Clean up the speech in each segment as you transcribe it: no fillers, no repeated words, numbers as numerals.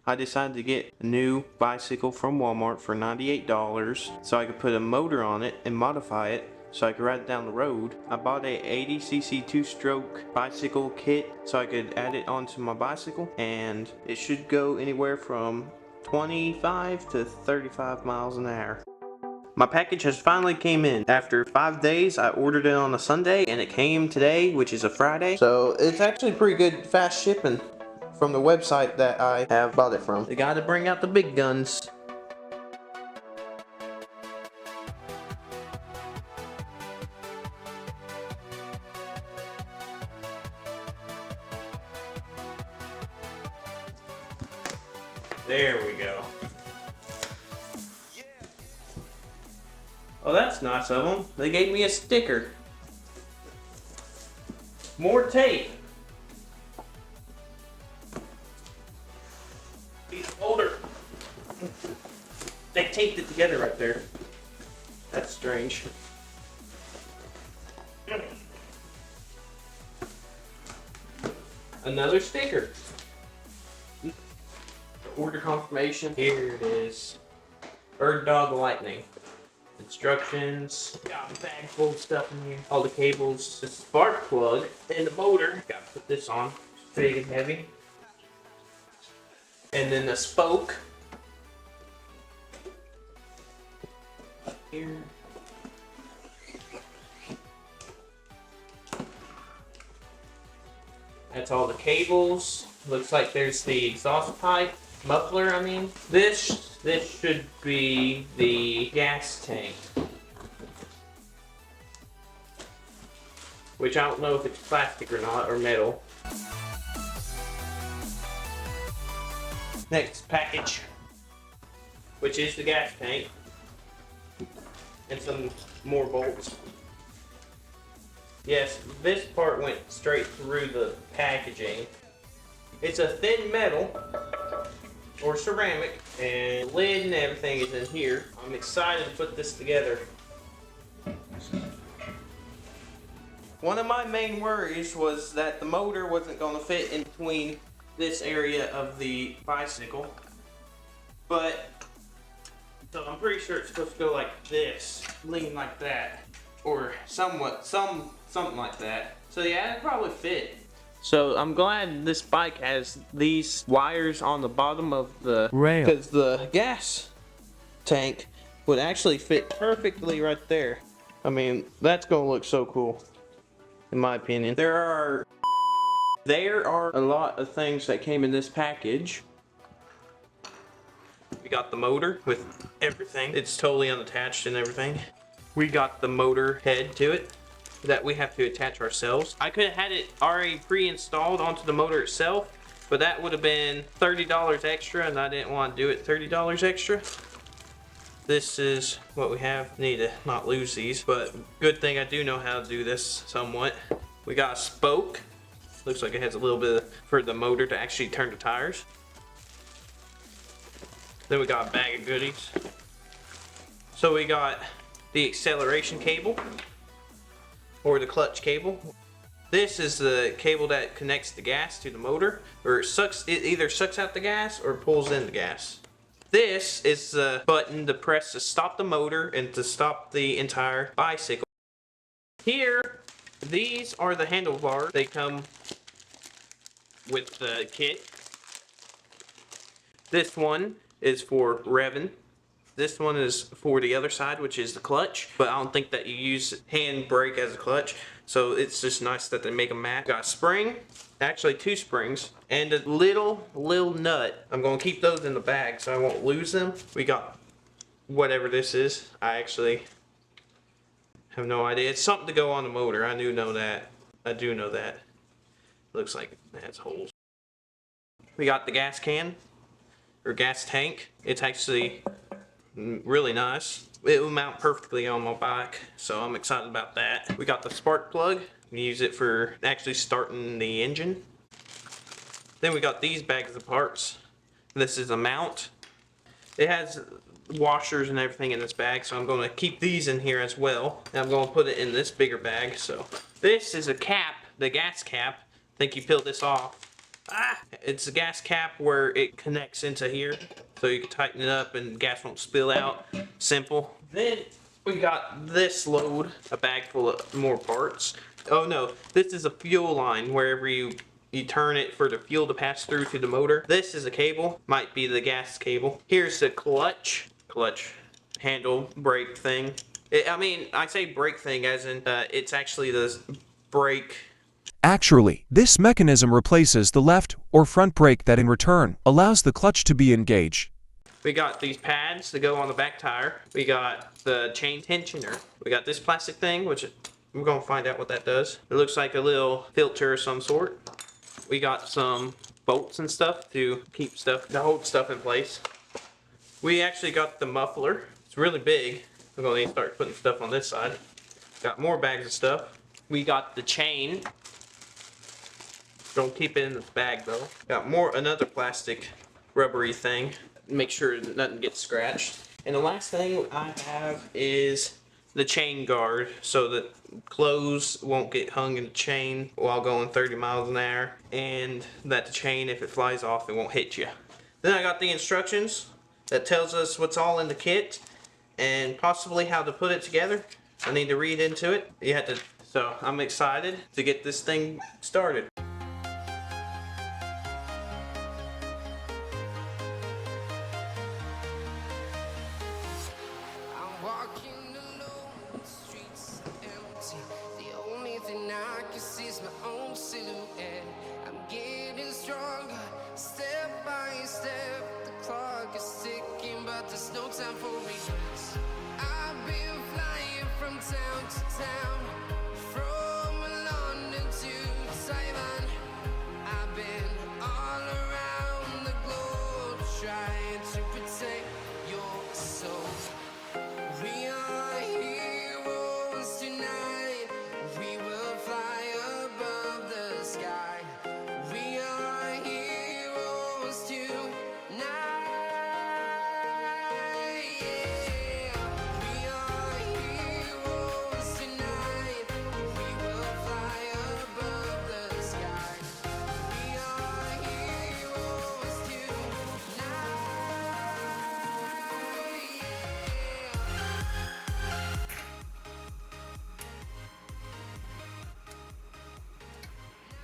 I decided to get a new bicycle from Walmart for $98 so I could put a motor on it and modify it so I could ride it down the road. I bought a 80cc 2-stroke bicycle kit so I could add it onto my bicycle, and it should go anywhere from 25 to 35 miles an hour. My package has finally came in. After 5 days, I ordered it on a Sunday and it came today, which is a Friday. So it's actually pretty good fast shipping from the website that I have bought it from. They gotta bring out the big guns. There we go. Oh, that's nice of them. They gave me a sticker. More tape. Piece older. They taped it together right there. That's strange. Another sticker. Order confirmation. Here it is. Bird Dog Lightning. Instructions. Got a bag full of stuff in here. All the cables. The spark plug and the motor. Got to put this on. It's big and heavy. And then the spoke. Here. That's all the cables. Looks like there's the exhaust pipe. Muffler, I mean. This should be the gas tank. Which I don't know if it's plastic or not, or metal. Next package, which is the gas tank. And some more bolts. Yes, this part went straight through the packaging. It's a thin metal or ceramic, and the lid and everything is in here. I'm excited to put this together. One of my main worries was that the motor wasn't going to fit in between this area of the bicycle, but so I'm pretty sure it's supposed to go like this, lean like that, or something like that. So yeah, it'd probably fit. So I'm glad this bike has these wires on the bottom of the rail, because the gas tank would actually fit perfectly right there. I mean, that's gonna look so cool, in my opinion. There are a lot of things that came in this package. We got the motor with everything. It's totally unattached and everything. We got the motor head to it that we have to attach ourselves. I could have had it already pre-installed onto the motor itself, but that would have been $30 extra, and I didn't want to do it $30 extra. This is what we have. Need to not lose these, but good thing I do know how to do this somewhat. We got a spoke. Looks like it has a little bit for the motor to actually turn the tires. Then we got a bag of goodies. So we got the acceleration cable, or the clutch cable. This is the cable that connects the gas to the motor, or it either sucks out the gas or pulls in the gas. This is the button to press to stop the motor and to stop the entire bicycle. Here, these are the handlebars. They come with the kit. This one is for revving. This one is for the other side, which is the clutch, but I don't think that you use hand brake as a clutch, so it's just nice that they make a mat. Got a spring, actually 2 springs, and a little nut. I'm gonna keep those in the bag so I won't lose them. We got whatever this is. I actually have no idea. It's something to go on the motor. I do know that. Looks like it has holes. We got the gas can, or gas tank. It's actually really nice. It will mount perfectly on my bike, so I'm excited about that. We got the spark plug. We use it for actually starting the engine. Then we got these bags of parts. This is a mount. It has washers and everything in this bag, so I'm going to keep these in here as well. And I'm going to put it in this bigger bag. So this is a cap, the gas cap. I think you peel this off, It's a gas cap where it connects into here, so you can tighten it up and gas won't spill out. Simple. Then we got this load, a bag full of more parts. Oh no, this is a fuel line. Wherever you turn it for the fuel to pass through to the motor. This is a cable, might be the gas cable. Here's the clutch handle brake thing. I say brake thing as in it's actually the brake. Actually, this mechanism replaces the left or front brake that in return allows the clutch to be engaged. We got these pads to go on the back tire. We got the chain tensioner. We got this plastic thing, which we're gonna find out what that does. It looks like a little filter of some sort. We got some bolts and stuff to hold stuff in place. We actually got the muffler. It's really big. We're gonna need to start putting stuff on this side. Got more bags of stuff. We got the chain. Don't keep it in the bag though. Got another plastic rubbery thing. Make sure that nothing gets scratched. And the last thing I have is the chain guard, so that clothes won't get hung in the chain while going 30 miles an hour, and that the chain, if it flies off, it won't hit you. Then I got the instructions that tells us what's all in the kit and possibly how to put it together. I need to read into it. So I'm excited to get this thing started.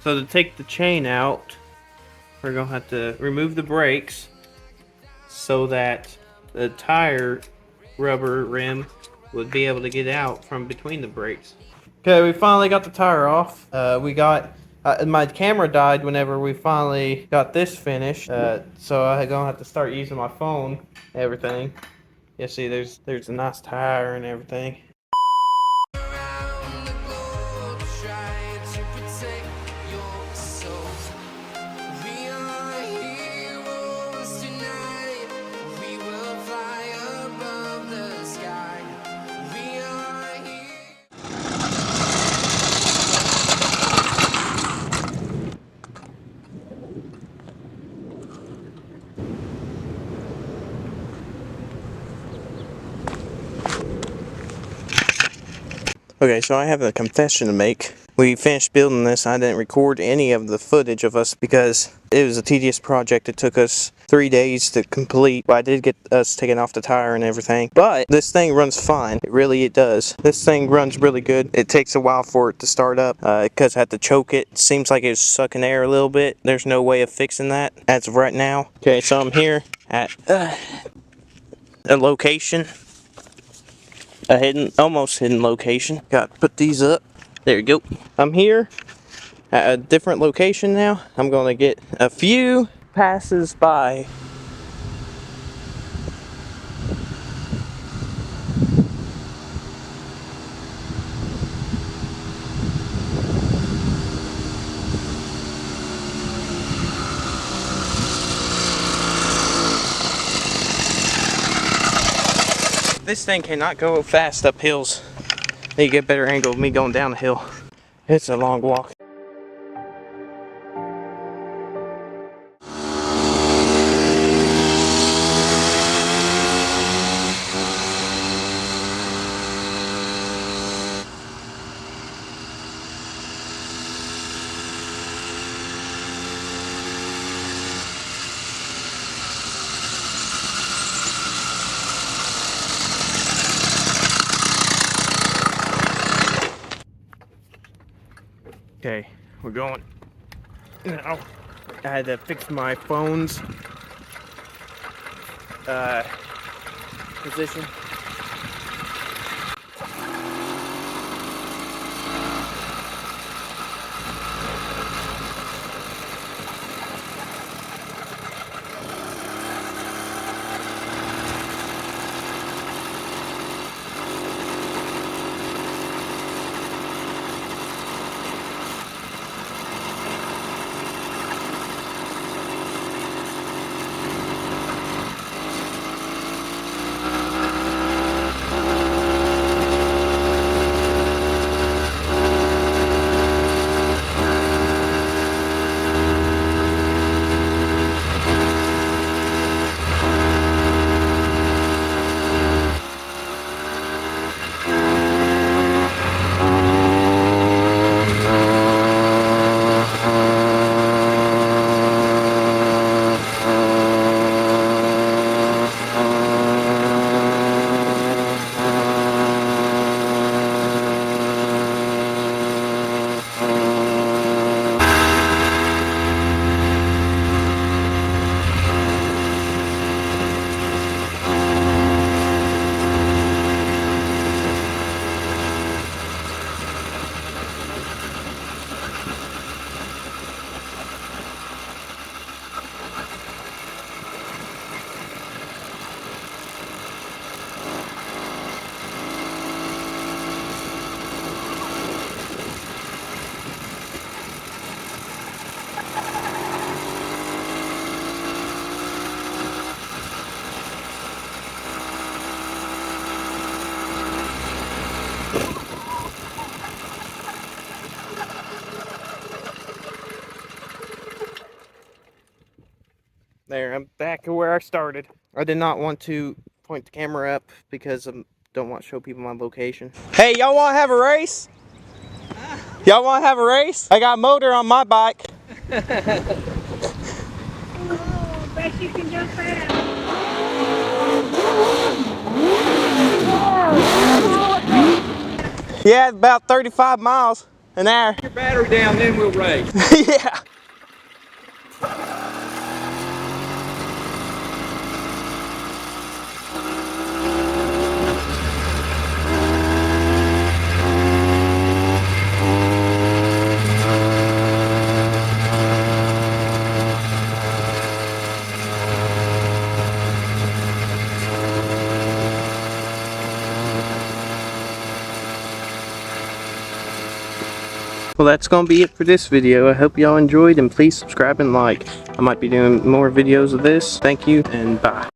So to take the chain out, we're going to have to remove the brakes so that the tire rubber rim would be able to get out from between the brakes. Okay, we finally got the tire off. My camera died whenever we finally got this finished, so I'm going to have to start using my phone and everything. You see, there's a nice tire and everything. Okay, so I have a confession to make. We finished building this. I didn't record any of the footage of us because it was a tedious project. It took us 3 days to complete. But I did get us taken off the tire and everything. But this thing runs fine. It does. This thing runs really good. It takes a while for it to start up because I had to choke it. It seems like it was sucking air a little bit. There's no way of fixing that as of right now. Okay, so I'm here at a location. Almost hidden location. Got to put these up. There you go. I'm here at a different location now. I'm going to get a few passes by. This thing cannot go fast up hills. Need to get a better angle of me going down the hill. It's a long walk. Okay, we're going now. I had to fix my phone's position. There, I'm back to where I started. I did not want to point the camera up because I don't want to show people my location. Hey, y'all want to have a race? Y'all want to have a race? I got a motor on my bike. Oh, bet you can go fast. Yeah, about 35 miles an hour. Your battery down, then we'll race. Yeah. Well, that's gonna be it for this video. I hope y'all enjoyed, and please subscribe and like. I might be doing more videos of this. Thank you, and bye.